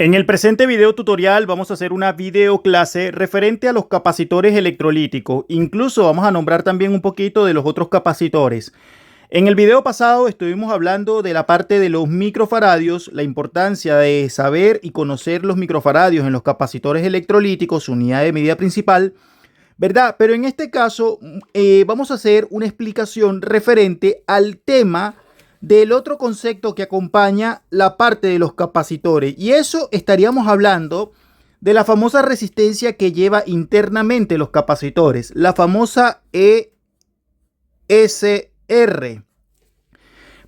En el presente video tutorial vamos a hacer una video clase referente a los capacitores electrolíticos. Incluso vamos a nombrar también un poquito de los otros capacitores. En el video pasado estuvimos hablando de la parte de los microfaradios, la importancia de saber y conocer los microfaradios en los capacitores electrolíticos, su unidad de medida principal, ¿verdad? Pero en este caso vamos a hacer una explicación referente al tema del otro concepto que acompaña la parte de los capacitores, y eso estaríamos hablando de la famosa resistencia que lleva internamente los capacitores, la famosa ESR.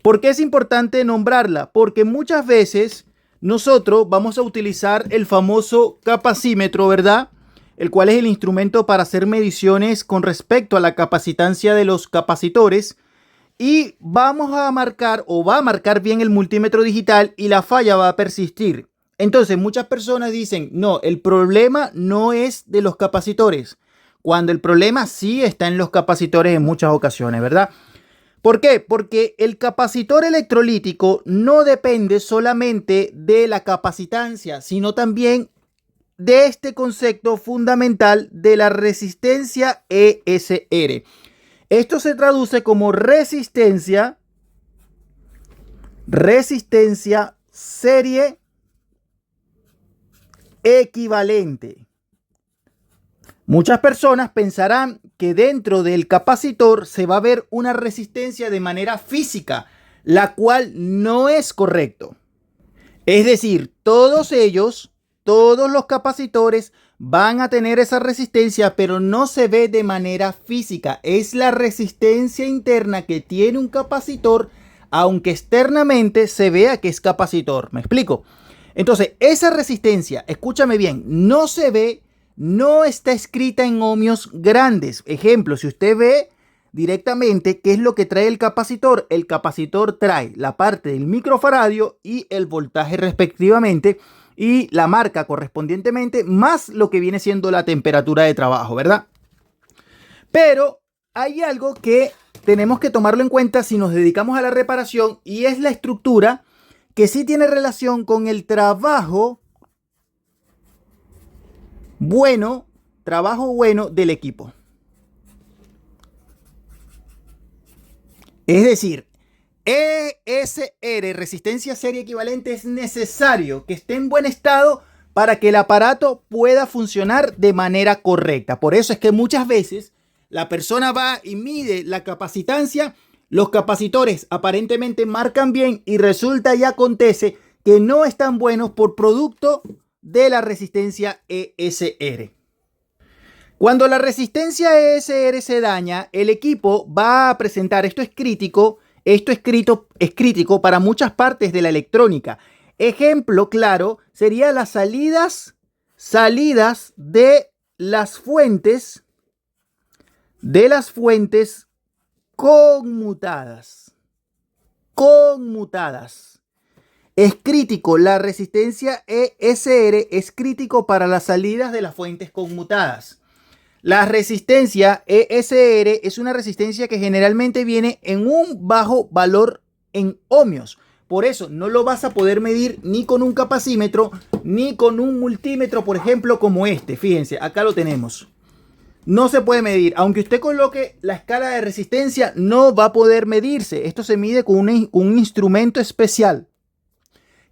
¿Por qué es importante nombrarla? Porque muchas veces nosotros vamos a utilizar el famoso capacímetro, ¿verdad? El cual es el instrumento para hacer mediciones con respecto a la capacitancia de los capacitores. Y vamos a marcar o va a marcar bien el multímetro digital y la falla va a persistir. Entonces muchas personas dicen, no, el problema no es de los capacitores, cuando el problema sí está en los capacitores en muchas ocasiones, ¿verdad? ¿Por qué? Porque el capacitor electrolítico no depende solamente de la capacitancia, sino también de este concepto fundamental de la resistencia ESR. Esto se traduce como resistencia serie equivalente. Muchas personas pensarán que dentro del capacitor se va a ver una resistencia de manera física, la cual no es correcto. Es decir, todos los capacitores van a tener esa resistencia, pero no se ve de manera física. Es la resistencia interna que tiene un capacitor, aunque externamente se vea que es capacitor. ¿Me explico? Entonces, esa resistencia, escúchame bien, no se ve, no está escrita en ohmios grandes. Ejemplo, si usted ve directamente qué es lo que trae el capacitor trae la parte del microfaradio y el voltaje respectivamente, y la marca correspondientemente, más lo que viene siendo la temperatura de trabajo, ¿verdad? Pero hay algo que tenemos que tomarlo en cuenta si nos dedicamos a la reparación, y es la estructura, que sí tiene relación con el trabajo bueno del equipo. Es decir, ESR, resistencia serie equivalente, es necesario que esté en buen estado para que el aparato pueda funcionar de manera correcta. Por eso es que muchas veces la persona va y mide la capacitancia, los capacitores aparentemente marcan bien y resulta y acontece que no están buenos por producto de la resistencia ESR. Cuando la resistencia ESR se daña, el equipo va a presentar, esto es crítico para muchas partes de la electrónica. Ejemplo claro sería las salidas de las fuentes conmutadas. Es crítico, la resistencia ESR es crítico para las salidas de las fuentes conmutadas. La resistencia ESR es una resistencia que generalmente viene en un bajo valor en ohmios. Por eso no lo vas a poder medir ni con un capacímetro ni con un multímetro, por ejemplo, como este. Fíjense, acá lo tenemos. No se puede medir. Aunque usted coloque la escala de resistencia, no va a poder medirse. Esto se mide con un instrumento especial,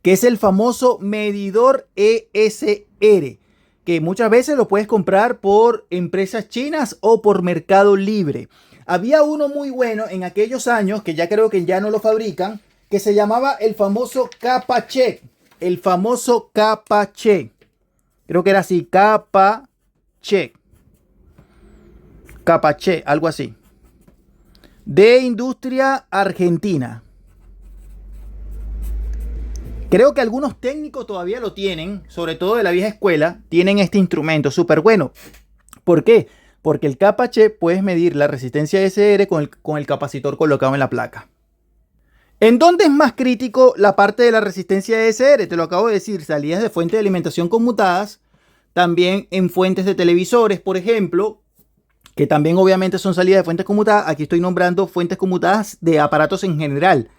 que es el famoso medidor ESR, que muchas veces lo puedes comprar por empresas chinas o por Mercado Libre. Había uno muy bueno en aquellos años, que ya creo que ya no lo fabrican, que se llamaba el famoso Capacheck. Creo que era así, Capacheck, algo así. De industria argentina. Creo que algunos técnicos todavía lo tienen, sobre todo de la vieja escuela, tienen este instrumento súper bueno. ¿Por qué? Porque el Capacheck puedes medir la resistencia ESR con el capacitor colocado en la placa. ¿En dónde es más crítico la parte de la resistencia ESR? Te lo acabo de decir, salidas de fuentes de alimentación conmutadas, también en fuentes de televisores, por ejemplo, que también obviamente son salidas de fuentes conmutadas. Aquí estoy nombrando fuentes conmutadas de aparatos en general,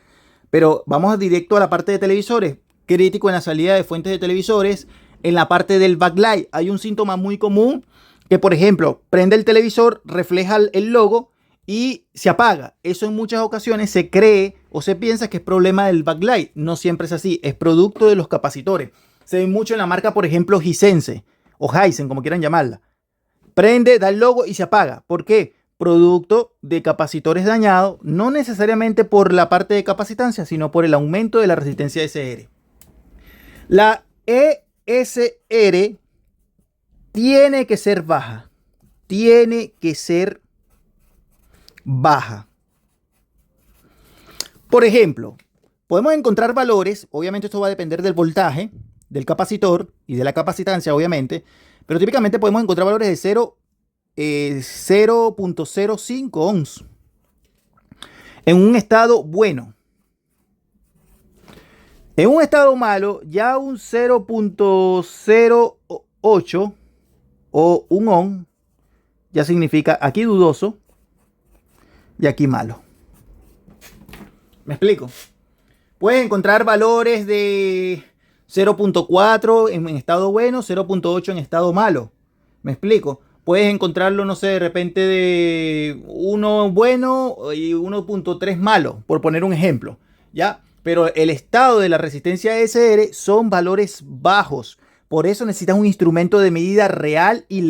pero vamos directo a la parte de televisores. crítico en la salida de fuentes de televisores. En la parte del backlight hay un síntoma muy común que, por ejemplo, prende el televisor, refleja el logo y se apaga. Eso en muchas ocasiones se cree o se piensa que es problema del backlight. No siempre es así, es producto de los capacitores. Se ve mucho en la marca, por ejemplo, Hisense o Hisense, como quieran llamarla. Prende, da el logo y se apaga. ¿Por qué? Producto de capacitores dañados, no necesariamente por la parte de capacitancia, sino por el aumento de la resistencia ESR. La ESR tiene que ser baja. Tiene que ser baja. Por ejemplo, podemos encontrar valores, obviamente esto va a depender del voltaje, del capacitor y de la capacitancia, obviamente, pero típicamente podemos encontrar valores de 0.05 ohms en un estado bueno. En un estado malo, ya un 0.08 o un ohm ya significa aquí dudoso y aquí malo. ¿Me explico? Puedes encontrar valores de 0.4 en estado bueno, 0.8 en estado malo. ¿Me explico? Puedes encontrarlo, no sé, de repente de 1 bueno y 1.3 malo, por poner un ejemplo, ¿ya? Pero el estado de la resistencia ESR son valores bajos. Por eso necesitas un instrumento de medida real y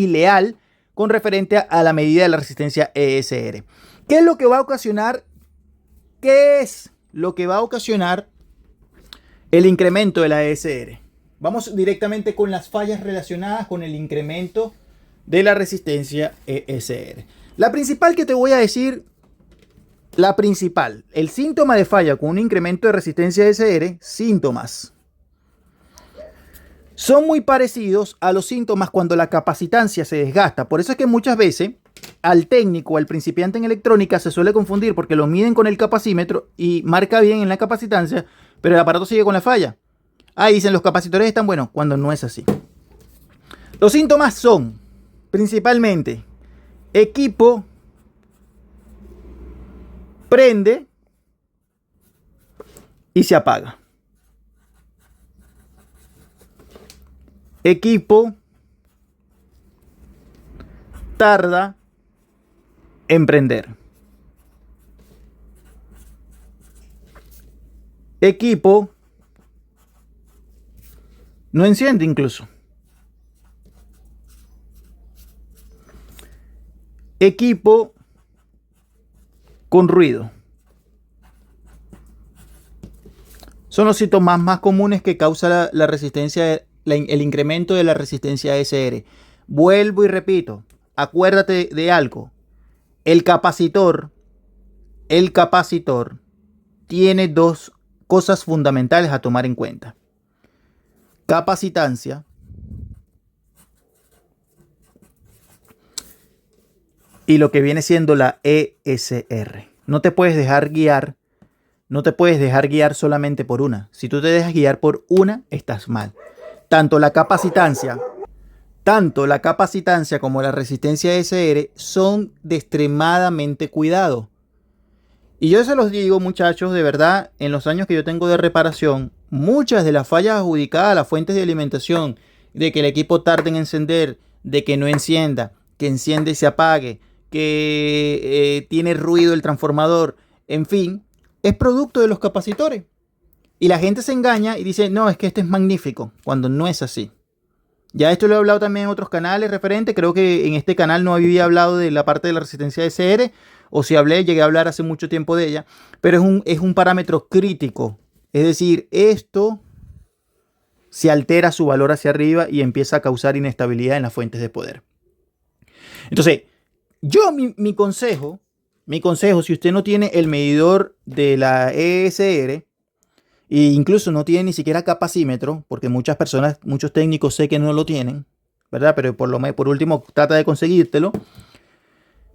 leal con referente a la medida de la resistencia ESR. ¿Qué es lo que va a ocasionar? ¿Qué es lo que va a ocasionar el incremento de la ESR? Vamos directamente con las fallas relacionadas con el incremento de la resistencia ESR. La principal que te voy a decir, el síntoma de falla con un incremento de resistencia ESR, síntomas, son muy parecidos a los síntomas cuando la capacitancia se desgasta. Por eso es que muchas veces al técnico, al principiante en electrónica, se suele confundir porque lo miden con el capacímetro y marca bien en la capacitancia, pero el aparato sigue con la falla. Dicen los capacitores están buenos, cuando no es así. Los síntomas son principalmente equipo prende y se apaga. Equipo tarda en prender. Equipo no enciende incluso. Equipo con ruido. Son los síntomas más comunes que causa la resistencia, el incremento de la resistencia ESR. Vuelvo y repito, acuérdate de algo. El capacitor tiene dos cosas fundamentales a tomar en cuenta. Capacitancia y lo que viene siendo la ESR. No te puedes dejar guiar solamente por una. Si tú te dejas guiar por una, estás mal. Tanto la capacitancia como la resistencia ESR son de extremadamente cuidado. Y yo se los digo, muchachos, de verdad, en los años que yo tengo de reparación, muchas de las fallas adjudicadas a las fuentes de alimentación, de que el equipo tarde en encender, de que no encienda, que enciende y se apague, que tiene ruido el transformador, en fin, es producto de los capacitores. Y la gente se engaña y dice, no, es que este es magnífico, cuando no es así. Ya esto lo he hablado también en otros canales referentes. Creo que en este canal no había hablado de la parte de la resistencia ESR. O si hablé, llegué a hablar hace mucho tiempo de ella. Pero es un parámetro crítico. Es decir, esto se altera su valor hacia arriba y empieza a causar inestabilidad en las fuentes de poder. Entonces, mi consejo, si usted no tiene el medidor de la ESR, e incluso no tiene ni siquiera capacímetro, porque muchas personas, muchos técnicos sé que no lo tienen, ¿verdad? Pero por último trata de conseguírtelo.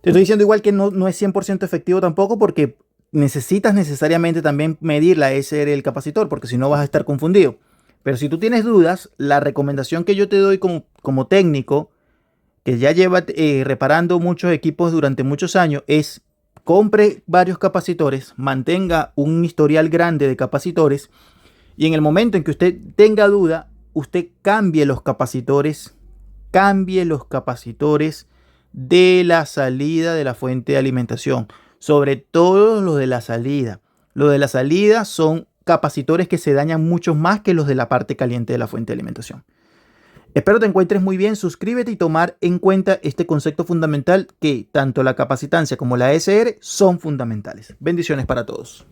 Te estoy diciendo igual que no es 100% efectivo tampoco, porque necesitas necesariamente también medir la ESR del capacitor, porque si no vas a estar confundido. Pero si tú tienes dudas, la recomendación que yo te doy como técnico, que ya lleva reparando muchos equipos durante muchos años, es compre varios capacitores, mantenga un historial grande de capacitores y en el momento en que usted tenga duda, usted cambie los capacitores de la salida de la fuente de alimentación, sobre todo los de la salida. Los de la salida son capacitores que se dañan mucho más que los de la parte caliente de la fuente de alimentación. Espero te encuentres muy bien, suscríbete y tomar en cuenta este concepto fundamental que tanto la capacitancia como la ESR son fundamentales. Bendiciones para todos.